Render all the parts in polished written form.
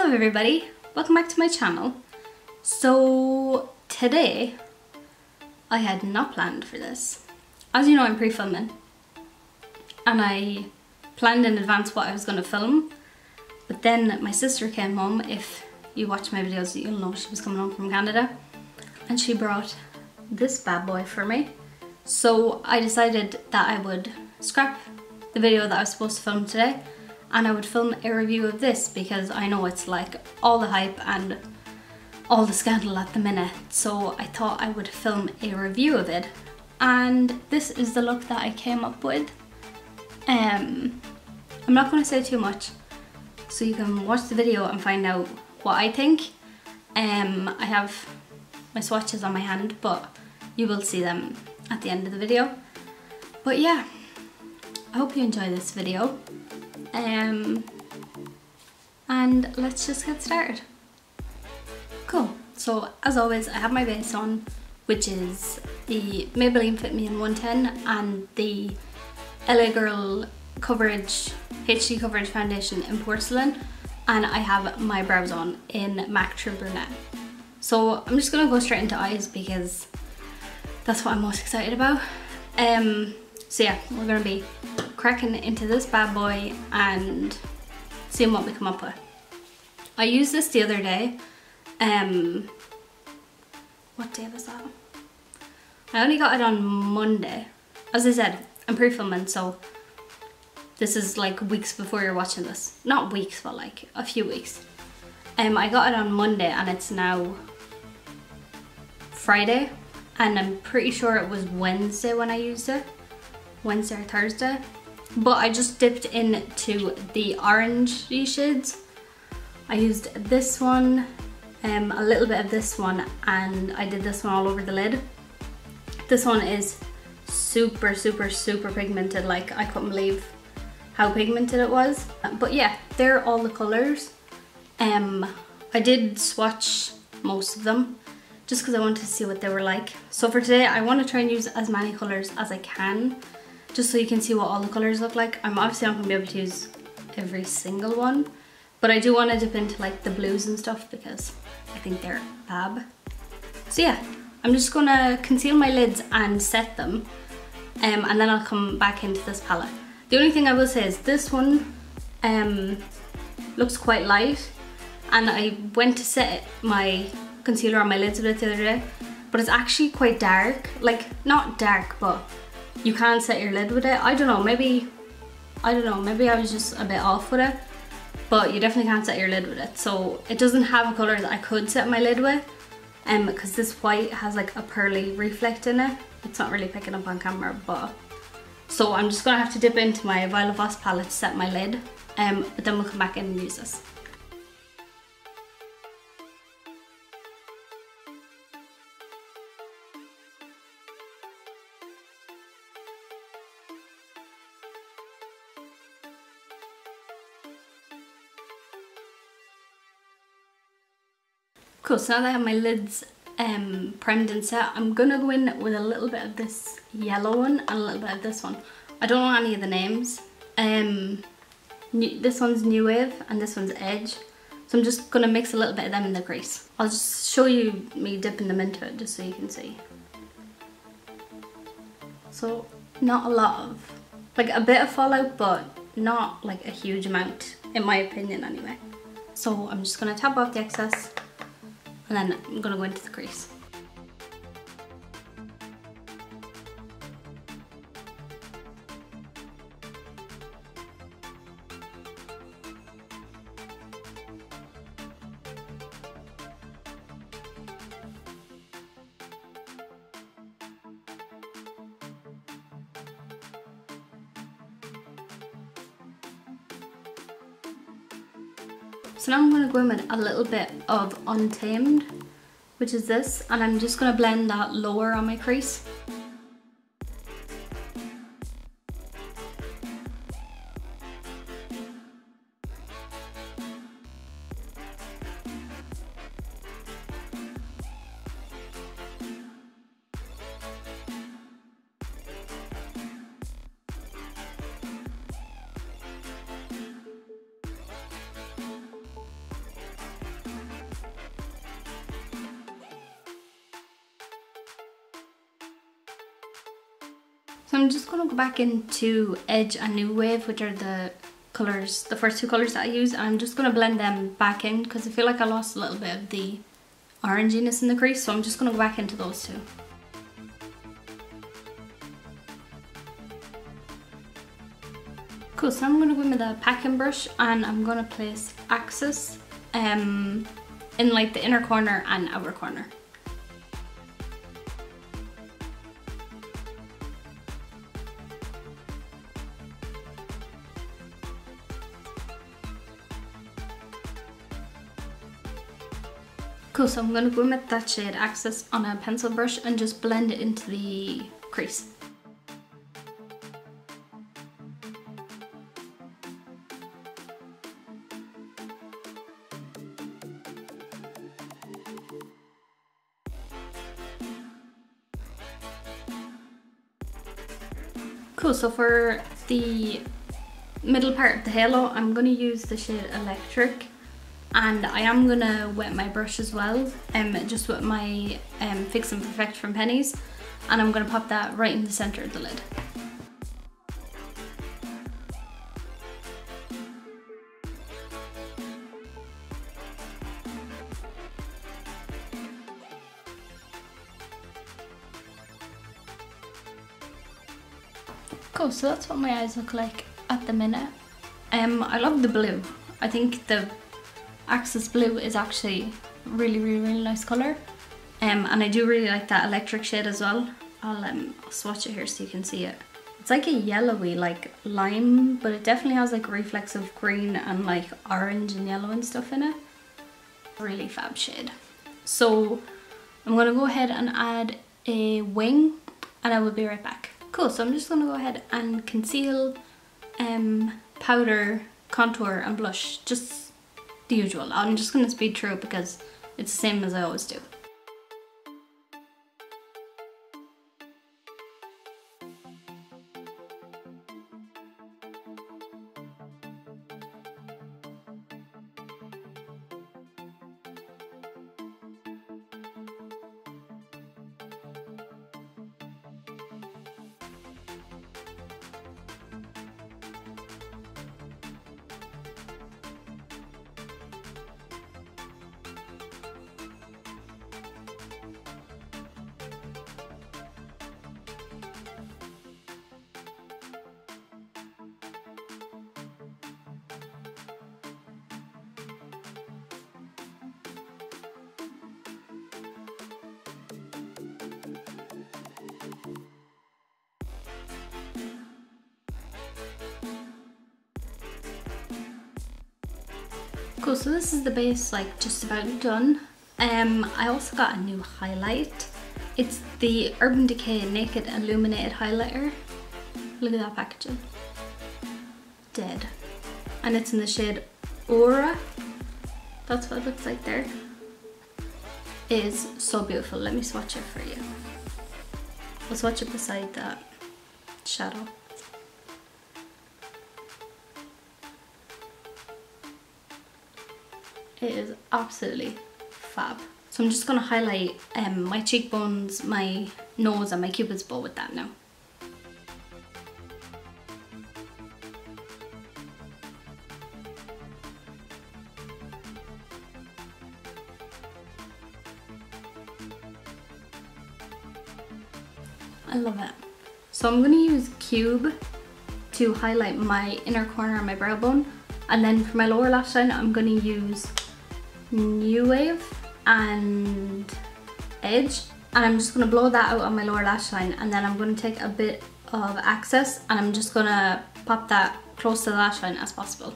Hello everybody, welcome back to my channel. So today, I had not planned for this. As you know, I'm pre-filming and I planned in advance what I was going to film, but then my sister came home. If you watch my videos, you'll know she was coming home from Canada and she brought this bad boy for me. So I decided that I would scrap the video that I was supposed to film today and I would film a review of this because I know it's like all the hype and all the scandal at the minute. So I thought I would film a review of it, and this is the look that I came up with. I'm not going to say too much, so you can watch the video and find out what I think. I have my swatches on my hand, but you will see them at the end of the video. But yeah, I hope you enjoy this video. And let's just get started. Cool, so as always I have my base on, which is the Maybelline Fit Me in 110 and the LA Girl Coverage HD Coverage Foundation in Porcelain, and I have my brows on in MAC True Brunette. So I'm just gonna go straight into eyes because that's what I'm most excited about. So yeah, we're gonna be cracking into this bad boy and seeing what we come up with. I used this the other day. What day was that? I only got it on Monday. As I said, I'm pre-filming, so this is like weeks before you're watching this. Not weeks, but like a few weeks. I got it on Monday and it's now Friday, and I'm pretty sure it was Wednesday when I used it. Wednesday or Thursday. But I just dipped into the orangey shades. I used this one, a little bit of this one, and I did this one all over the lid. This one is super pigmented. Like, I couldn't believe how pigmented it was. But yeah, they're all the colours. I did swatch most of them just because I wanted to see what they were like. So for today, I want to try and use as many colours as I can, just so you can see what all the colours look like. I'm obviously not going to be able to use every single one, but I do want to dip into like the blues and stuff because I think they're fab. So yeah, I'm just going to conceal my lids and set them, and then I'll come back into this palette. The only thing I will say is this one looks quite light, and I went to set my concealer on my lids with it the other day, but it's actually quite dark. Like, not dark, but you can set your lid with it. I don't know, maybe I was just a bit off with it, but you definitely can't set your lid with it. So it doesn't have a colour that I could set my lid with, because this white has like a pearly reflect in it. It's not really picking up on camera, but so I'm just gonna have to dip into my Violet Voss palette to set my lid, but then we'll come back in and use this. Cool, so now that I have my lids primed and set, I'm gonna go in with a little bit of this yellow one and a little bit of this one. I don't know any of the names. This one's New Wave and this one's Edge. So I'm just gonna mix a little bit of them in the crease. I'll just show you me dipping them into it just so you can see. So not a lot of, like a bit of fallout, but not like a huge amount in my opinion anyway. So I'm just gonna tap off the excess, and then I'm gonna go into the crease. So now I'm going to go in with a little bit of Untamed, which is this, and I'm just going to blend that lower on my crease. So I'm just going to go back into Edge and New Wave, which are the colours, the first two colours that I use, and I'm just going to blend them back in because I feel like I lost a little bit of the oranginess in the crease, so I'm just going to go back into those two. Cool, so I'm going to go in with a packing brush and I'm going to place Axis in like the inner corner and outer corner. Cool, so I'm going to go in with that shade Axis on a pencil brush and just blend it into the crease. Cool, so for the middle part of the halo, I'm going to use the shade Electric, and I am going to wet my brush as well, just with my Fix and Perfect from Pennies, and I'm going to pop that right in the centre of the lid. Cool, so that's what my eyes look like at the minute. I love the blue. I think the Axis blue is actually really nice colour. And I do really like that electric shade as well. I'll swatch it here so you can see it. It's like a yellowy, like lime, but it definitely has like reflex of green and like orange and yellow and stuff in it. Really fab shade. So I'm gonna go ahead and add a wing and I will be right back. Cool, so I'm just going to go ahead and conceal, powder, contour and blush, just the usual. I'm just going to speed through it because it's the same as I always do. Cool, so this is the base like just about done. I also got a new highlight. It's the Urban Decay Naked Illuminated Highlighter. Look at that packaging. Dead. And it's in the shade Aura. That's what it looks like there. It is so beautiful. Let me swatch it for you. I'll swatch it beside that shadow. It is absolutely fab. So I'm just going to highlight my cheekbones, my nose and my cupid's bow with that now. I love it. So I'm going to use Cube to highlight my inner corner of my brow bone, and then for my lower lash line I'm going to use New Wave and Edge, and I'm just going to blow that out on my lower lash line, and then I'm going to take a bit of Access and I'm just going to pop that close to the lash line as possible.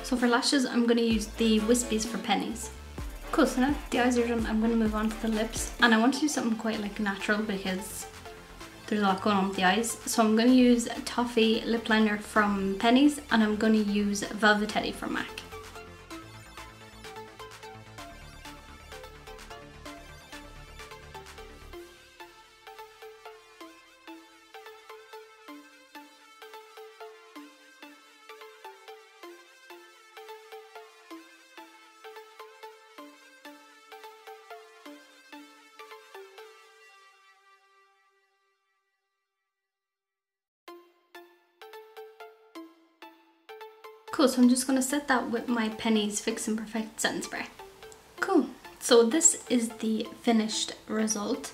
So for lashes, I'm going to use the Wispies for Pennies. Cool, so now the eyes are done, I'm going to move on to the lips. And I want to do something quite like natural because there's a lot going on with the eyes. So I'm going to use Toffee lip liner from Penny's, and I'm going to use Velvet Teddy from MAC. Cool, so I'm just going to set that with my Penny's Fix and Perfect setting spray. Cool, so this is the finished result.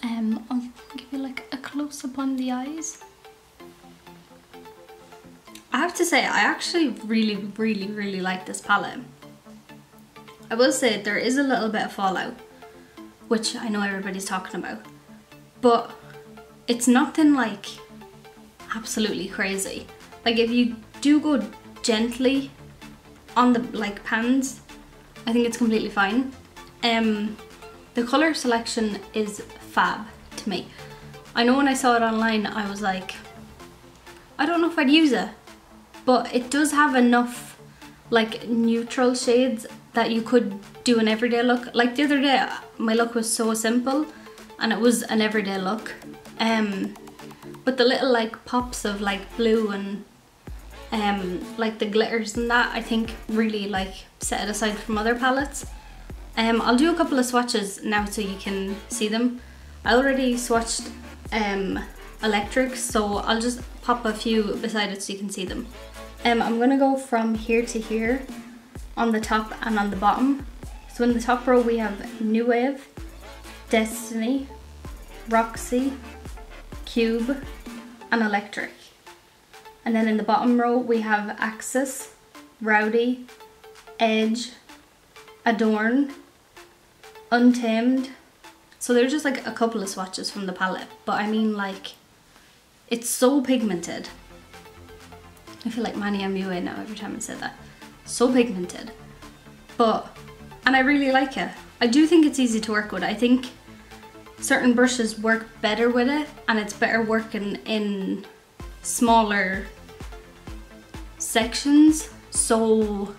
I'll give you like a close-up on the eyes. I have to say, I actually really like this palette. I will say there is a little bit of fallout, which I know everybody's talking about, but it's nothing like absolutely crazy. Like if you do go gently on the like pans, I think it's completely fine. The colour selection is fab to me. I know when I saw it online I was like, I don't know if I'd use it, but it does have enough like neutral shades that you could do an everyday look. Like the other day my look was so simple and it was an everyday look, but the little like pops of like blue and like the glitters and that, I think really like set it aside from other palettes. I'll do a couple of swatches now so you can see them. I already swatched Electric, so I'll just pop a few beside it so you can see them. I'm gonna go from here to here on the top and on the bottom. So in the top row we have New Wave, Destiny, Roxy, Cube and Electric. And then in the bottom row we have Axis, Rowdy, Edge, Adorn, Untamed. So there's just like a couple of swatches from the palette, but I mean like, it's so pigmented. I feel like Manny MUA now every time I say that. So pigmented. And I really like it. I do think it's easy to work with. I think certain brushes work better with it, and it's better working in smaller sections. So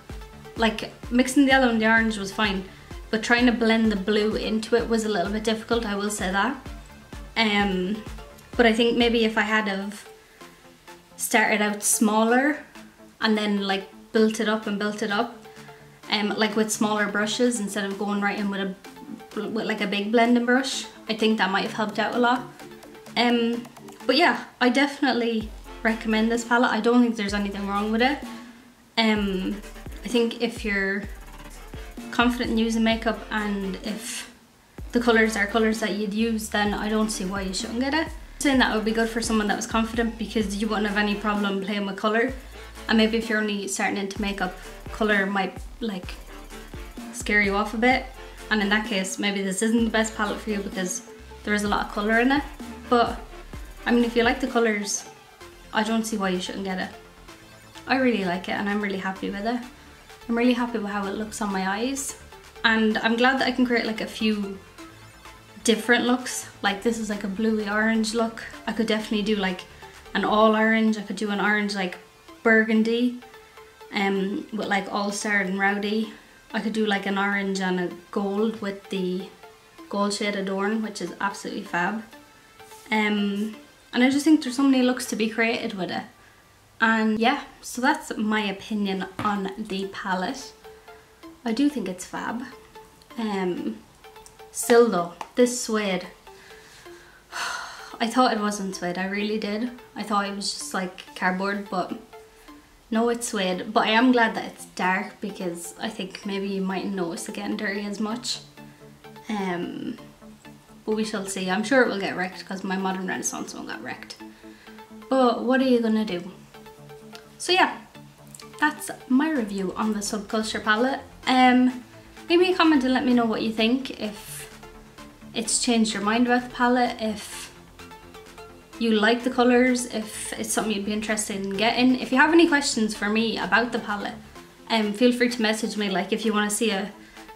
like mixing the yellow and the orange was fine, but trying to blend the blue into it was a little bit difficult, I will say that. But I think maybe if I had have started out smaller and then like built it up, like with smaller brushes instead of going right in with like a big blending brush, I think that might have helped out a lot. But yeah, I definitely recommend this palette. I don't think there's anything wrong with it. I think if you're confident in using makeup and if the colours are colours that you'd use, then I don't see why you shouldn't get it. Saying that would be good for someone that was confident, because you wouldn't have any problem playing with colour. And maybe if you're only starting into makeup, colour might like scare you off a bit. And in that case, maybe this isn't the best palette for you because there is a lot of colour in it. But I mean, if you like the colours, I don't see why you shouldn't get it. I really like it and I'm really happy with it. I'm really happy with how it looks on my eyes. And I'm glad that I can create like a few different looks. Like this is like a bluey orange look. I could definitely do like an all orange. I could do an orange like burgundy with like All Star and Rowdy. I could do like an orange and a gold with the gold shade Adorn, which is absolutely fab. And I just think there's so many looks to be created with it. And yeah, so that's my opinion on the palette. I do think it's fab. Still though, this suede, I thought it wasn't suede, I really did. I thought it was just like cardboard, but no, it's suede. But I am glad that it's dark because I think maybe you mightn't notice it getting dirty as much. But we shall see. I'm sure it will get wrecked because my Modern Renaissance one got wrecked. But what are you gonna do? So yeah, that's my review on the Subculture palette. Leave me a comment and let me know what you think, if it's changed your mind about the palette, if you like the colours, if it's something you'd be interested in getting. If you have any questions for me about the palette, feel free to message me. Like if you want to see a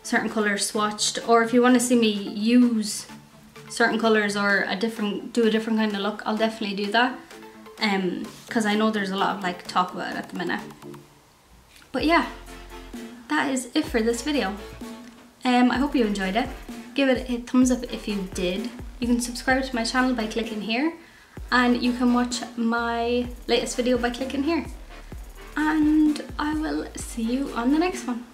certain colours swatched, or if you want to see me use certain colours or do a different kind of look, I'll definitely do that. Because I know there's a lot of like talk about it at the minute. But yeah, that is it for this video. I hope you enjoyed it. Give it a thumbs up if you did. You can subscribe to my channel by clicking here, and you can watch my latest video by clicking here. And I will see you on the next one.